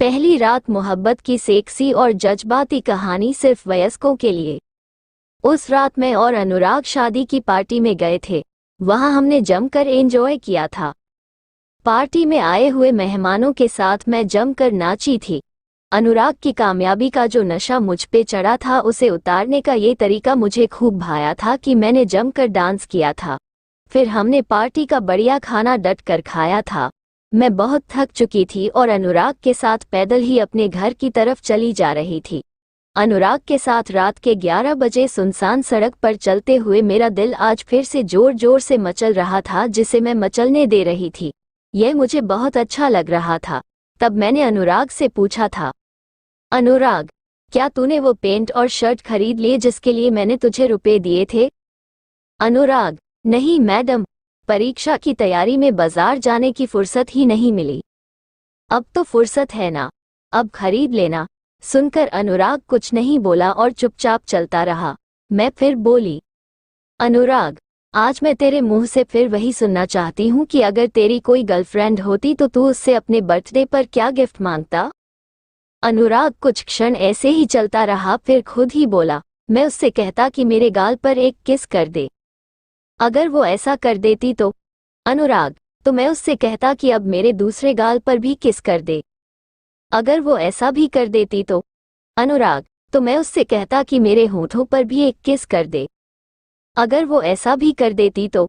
पहली रात मोहब्बत की सेक्सी और जज्बाती कहानी सिर्फ वयस्कों के लिए। उस रात मैं और अनुराग शादी की पार्टी में गए थे। वहां हमने जमकर एंजॉय किया था। पार्टी में आए हुए मेहमानों के साथ मैं जमकर नाची थी। अनुराग की कामयाबी का जो नशा मुझ पे चढ़ा था उसे उतारने का ये तरीका मुझे खूब भाया था कि मैंने जमकर डांस किया था। फिर हमने पार्टी का बढ़िया खाना डट कर खाया था। मैं बहुत थक चुकी थी और अनुराग के साथ पैदल ही अपने घर की तरफ चली जा रही थी। अनुराग के साथ रात के 11 बजे सुनसान सड़क पर चलते हुए मेरा दिल आज फिर से जोर जोर से मचल रहा था, जिसे मैं मचलने दे रही थी। यह मुझे बहुत अच्छा लग रहा था। तब मैंने अनुराग से पूछा था, अनुराग, क्या तूने वो पेंट और शर्ट खरीद लिए जिसके लिए मैंने तुझे रुपए दिए थे? अनुराग, नहीं मैडम, परीक्षा की तैयारी में बाजार जाने की फुर्सत ही नहीं मिली। अब तो फुर्सत है ना, अब खरीद लेना। सुनकर अनुराग कुछ नहीं बोला और चुपचाप चलता रहा। मैं फिर बोली, अनुराग, आज मैं तेरे मुंह से फिर वही सुनना चाहती हूँ कि अगर तेरी कोई गर्लफ्रेंड होती तो तू उससे अपने बर्थडे पर क्या गिफ्ट मांगता? अनुराग कुछ क्षण ऐसे ही चलता रहा, फिर खुद ही बोला, मैं उससे कहता कि मेरे गाल पर एक किस कर दे। अगर वो ऐसा कर देती तो? अनुराग, तो मैं उससे कहता कि अब मेरे दूसरे गाल पर भी किस कर दे। अगर वो ऐसा भी कर देती तो? अनुराग, तो मैं उससे कहता कि मेरे होठों पर भी एक किस कर दे। अगर वो ऐसा भी कर देती तो?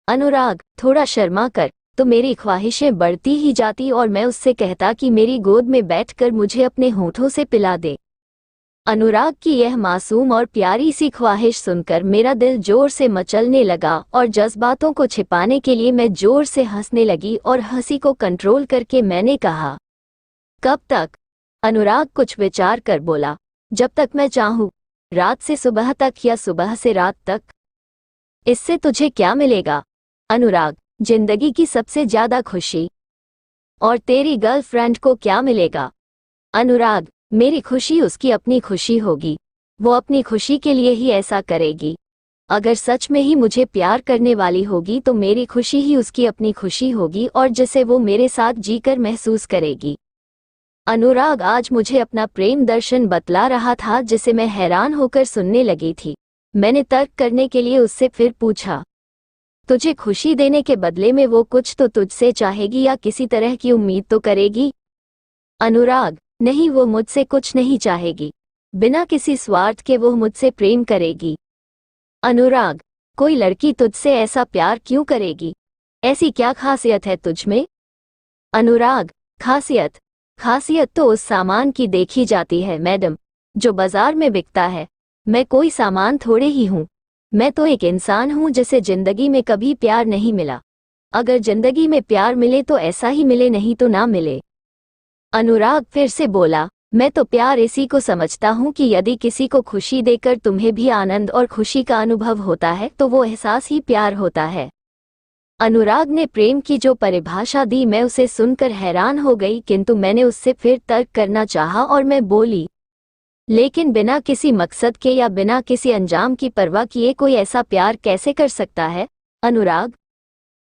अनुराग, थोड़ा शर्मा कर, तो मेरी ख्वाहिशें बढ़ती ही जाती और मैं उससे कहता कि मेरी गोद में बैठकर मुझे अपने होठों से पिला दे। अनुराग की यह मासूम और प्यारी सी ख्वाहिश सुनकर मेरा दिल जोर से मचलने लगा और जज्बातों को छिपाने के लिए मैं जोर से हंसने लगी और हंसी को कंट्रोल करके मैंने कहा, कब तक? अनुराग कुछ विचार कर बोला, जब तक मैं चाहूँ, रात से सुबह तक या सुबह से रात तक। इससे तुझे क्या मिलेगा? अनुराग, जिंदगी की सबसे ज्यादा खुशी। और तेरी गर्लफ्रेंड को क्या मिलेगा? अनुराग, मेरी खुशी उसकी अपनी खुशी होगी। वो अपनी खुशी के लिए ही ऐसा करेगी। अगर सच में ही मुझे प्यार करने वाली होगी तो मेरी खुशी ही उसकी अपनी खुशी होगी और जिसे वो मेरे साथ जीकर महसूस करेगी। अनुराग आज मुझे अपना प्रेम दर्शन बतला रहा था, जिसे मैं हैरान होकर सुनने लगी थी। मैंने तर्क करने के लिए उससे फिर पूछा, तुझे खुशी देने के बदले में वो कुछ तो तुझसे चाहेगी या किसी तरह की उम्मीद तो करेगी? अनुराग, नहीं, वो मुझसे कुछ नहीं चाहेगी। बिना किसी स्वार्थ के वो मुझसे प्रेम करेगी। अनुराग, कोई लड़की तुझसे ऐसा प्यार क्यों करेगी? ऐसी क्या खासियत है तुझ में? अनुराग, खासियत? खासियत तो उस सामान की देखी जाती है मैडम, जो बाजार में बिकता है। मैं कोई सामान थोड़े ही हूँ। मैं तो एक इंसान हूँ जिसे जिंदगी में कभी प्यार नहीं मिला। अगर जिंदगी में प्यार मिले तो ऐसा ही मिले, नहीं तो ना मिले। अनुराग फिर से बोला, मैं तो प्यार इसी को समझता हूँ कि यदि किसी को खुशी देकर तुम्हें भी आनंद और खुशी का अनुभव होता है तो वो एहसास ही प्यार होता है। अनुराग ने प्रेम की जो परिभाषा दी मैं उसे सुनकर हैरान हो गई, किंतु मैंने उससे फिर तर्क करना चाहा और मैं बोली, लेकिन बिना किसी मकसद के या बिना किसी अंजाम की परवाह किए कोई ऐसा प्यार कैसे कर सकता है? अनुराग,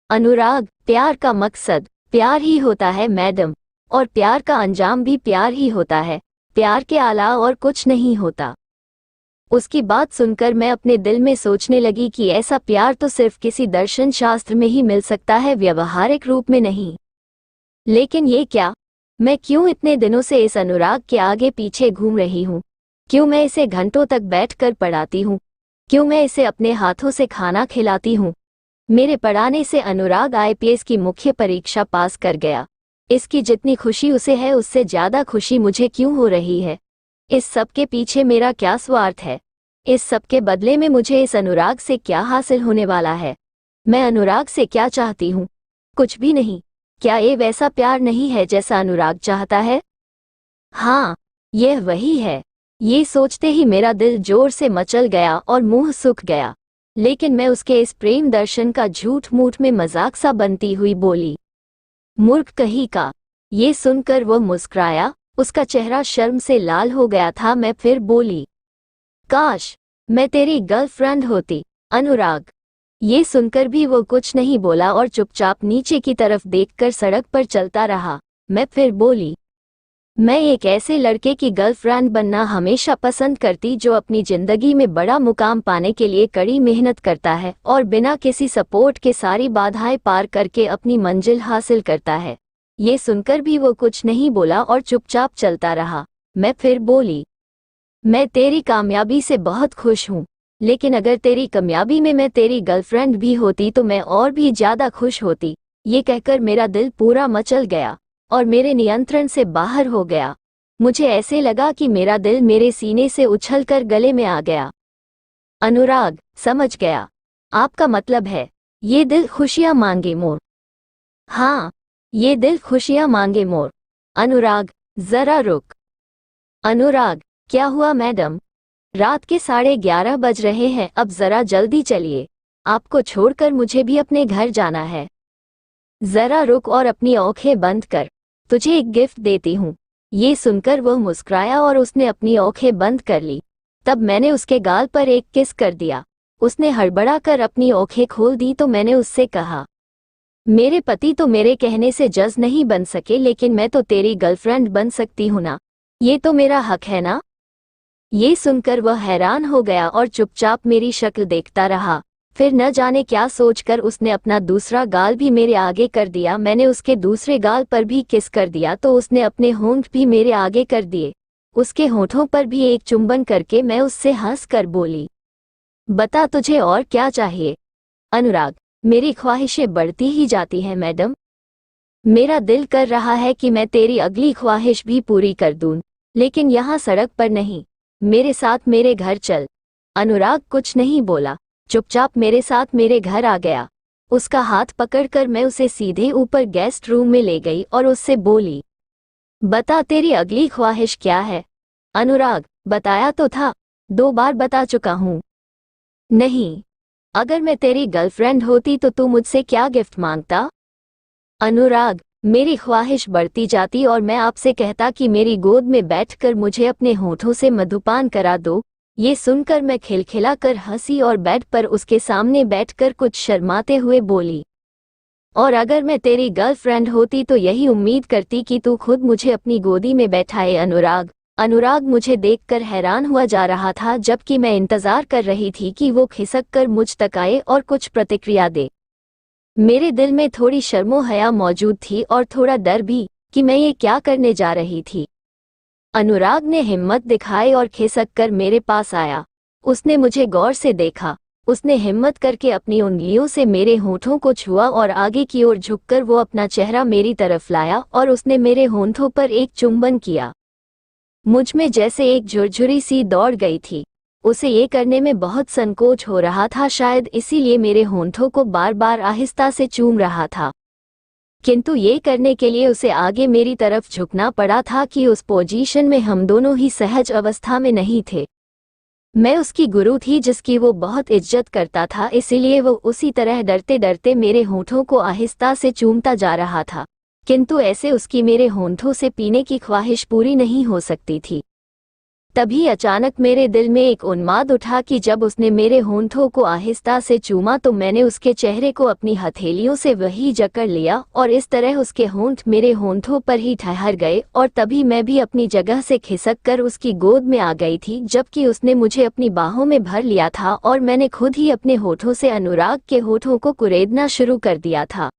अनुराग, प्यार का मकसद प्यार ही होता है मैडम, और प्यार का अंजाम भी प्यार ही होता है। प्यार के अलावा और कुछ नहीं होता। उसकी बात सुनकर मैं अपने दिल में सोचने लगी कि ऐसा प्यार तो सिर्फ किसी दर्शन शास्त्र में ही मिल सकता है, व्यवहारिक रूप में नहीं। लेकिन ये क्या? मैं क्यों इतने दिनों से इस अनुराग के आगे पीछे घूम रही हूँ? क्यों मैं इसे घंटों तक बैठकर पढ़ाती हूँ? क्यों मैं इसे अपने हाथों से खाना खिलाती हूँ? मेरे पढ़ाने से अनुराग आईपीएस की मुख्य परीक्षा पास कर गया। इसकी जितनी खुशी उसे है उससे ज्यादा खुशी मुझे क्यों हो रही है? इस सब के पीछे मेरा क्या स्वार्थ है? इस सब के बदले में मुझे इस अनुराग से क्या हासिल होने वाला है? मैं अनुराग से क्या चाहती हूँ? कुछ भी नहीं। क्या ये वैसा प्यार नहीं है जैसा अनुराग चाहता है? हाँ, यह वही है। ये सोचते ही मेरा दिल जोर से मचल गया और मुंह सूख गया। लेकिन मैं उसके इस प्रेम दर्शन का झूठ मूठ में मजाक सा बनती हुई बोली, मूर्ख कहीं का। ये सुनकर वो मुस्कुराया। उसका चेहरा शर्म से लाल हो गया था। मैं फिर बोली, काश मैं तेरी गर्लफ्रेंड होती। अनुराग, ये सुनकर भी वो कुछ नहीं बोला और चुपचाप नीचे की तरफ देखकर सड़क पर चलता रहा। मैं फिर बोली, मैं एक ऐसे लड़के की गर्लफ्रेंड बनना हमेशा पसंद करती जो अपनी जिंदगी में बड़ा मुकाम पाने के लिए कड़ी मेहनत करता है और बिना किसी सपोर्ट के सारी बाधाएं पार करके अपनी मंजिल हासिल करता है। ये सुनकर भी वो कुछ नहीं बोला और चुपचाप चलता रहा। मैं फिर बोली, मैं तेरी कामयाबी से बहुत खुश हूँ, लेकिन अगर तेरी कामयाबी में मैं तेरी गर्लफ्रेंड भी होती तो मैं और भी ज्यादा खुश होती। ये कहकर मेरा दिल पूरा मचल गया और मेरे नियंत्रण से बाहर हो गया। मुझे ऐसे लगा कि मेरा दिल मेरे सीने से उछलकर गले में आ गया। अनुराग, समझ गया। आपका मतलब है ये दिल खुशियां मांगे मोर। हाँ, ये दिल खुशियां मांगे मोर। अनुराग, जरा रुक। अनुराग, क्या हुआ मैडम? रात के 11:30 बज रहे हैं, अब जरा जल्दी चलिए। आपको छोड़कर मुझे भी अपने घर जाना है। जरा रुक और अपनी आंखें बंद कर, तुझे एक गिफ्ट देती हूँ। ये सुनकर वह मुस्कुराया और उसने अपनी आंखें बंद कर ली। तब मैंने उसके गाल पर एक किस कर दिया। उसने हड़बड़ा कर अपनी आंखें खोल दी तो मैंने उससे कहा, मेरे पति तो मेरे कहने से जज नहीं बन सके, लेकिन मैं तो तेरी गर्लफ्रेंड बन सकती हूँ ना? ये तो मेरा हक है ना? ये सुनकर वह हैरान हो गया और चुपचाप मेरी शक्ल देखता रहा। फिर न जाने क्या सोचकर उसने अपना दूसरा गाल भी मेरे आगे कर दिया। मैंने उसके दूसरे गाल पर भी किस कर दिया तो उसने अपने होंठ भी मेरे आगे कर दिए। उसके होठों पर भी एक चुंबन करके मैं उससे हंस कर बोली, बता तुझे और क्या चाहिए? अनुराग, मेरी ख्वाहिशें बढ़ती ही जाती हैं मैडम। मेरा दिल कर रहा है कि मैं तेरी अगली ख्वाहिश भी पूरी कर दूं, लेकिन यहाँ सड़क पर नहीं, मेरे साथ मेरे घर चल। अनुराग कुछ नहीं बोला, चुपचाप मेरे साथ मेरे घर आ गया। उसका हाथ पकड़कर मैं उसे सीधे ऊपर गेस्ट रूम में ले गई और उससे बोली, बता तेरी अगली ख्वाहिश क्या है? अनुराग, बताया तो था, 2 बार बता चुका हूँ। नहीं, अगर मैं तेरी गर्लफ्रेंड होती तो तू मुझसे क्या गिफ्ट मांगता? अनुराग, मेरी ख्वाहिश बढ़ती जाती और मैं आपसे कहता कि मेरी गोद में बैठकर मुझे अपने होठों से मधुपान करा दो। ये सुनकर मैं खिलखिला कर हंसी और बेड पर उसके सामने बैठकर कुछ शर्माते हुए बोली, और अगर मैं तेरी गर्लफ्रेंड होती तो यही उम्मीद करती कि तू खुद मुझे अपनी गोदी में बैठाए। अनुराग मुझे देखकर हैरान हुआ जा रहा था, जबकि मैं इंतजार कर रही थी कि वो खिसक कर मुझ तक आए और कुछ प्रतिक्रिया दे। मेरे दिल में थोड़ी शर्मो हया मौजूद थी और थोड़ा डर भी कि मैं ये क्या करने जा रही थी। अनुराग ने हिम्मत दिखाई और खिसक कर मेरे पास आया। उसने मुझे गौर से देखा। उसने हिम्मत करके अपनी उंगलियों से मेरे होठों को छुआ और आगे की ओर झुककर वो अपना चेहरा मेरी तरफ लाया और उसने मेरे होंठों पर एक चुंबन किया। मुझ में जैसे एक झुरझुरी सी दौड़ गई थी। उसे ये करने में बहुत संकोच हो रहा था, शायद इसीलिए मेरे होंठों को बार बार आहिस्ता से चूम रहा था। किंतु ये करने के लिए उसे आगे मेरी तरफ झुकना पड़ा था कि उस पोजीशन में हम दोनों ही सहज अवस्था में नहीं थे। मैं उसकी गुरु थी जिसकी वो बहुत इज्जत करता था, इसीलिए वो उसी तरह डरते डरते मेरे होंठों को आहिस्ता से चूमता जा रहा था। किंतु ऐसे उसकी मेरे होंठों से पीने की ख्वाहिश पूरी नहीं हो सकती थी। तभी अचानक मेरे दिल में एक उन्माद उठा कि जब उसने मेरे होंठों को आहिस्ता से चूमा तो मैंने उसके चेहरे को अपनी हथेलियों से वही जकड़ लिया और इस तरह उसके होंठ मेरे होंठों पर ही ठहर गए और तभी मैं भी अपनी जगह से खिसक कर उसकी गोद में आ गई थी, जबकि उसने मुझे अपनी बाहों में भर लिया था और मैंने खुद ही अपने होठों से अनुराग के होठों को कुरेदना शुरू कर दिया था।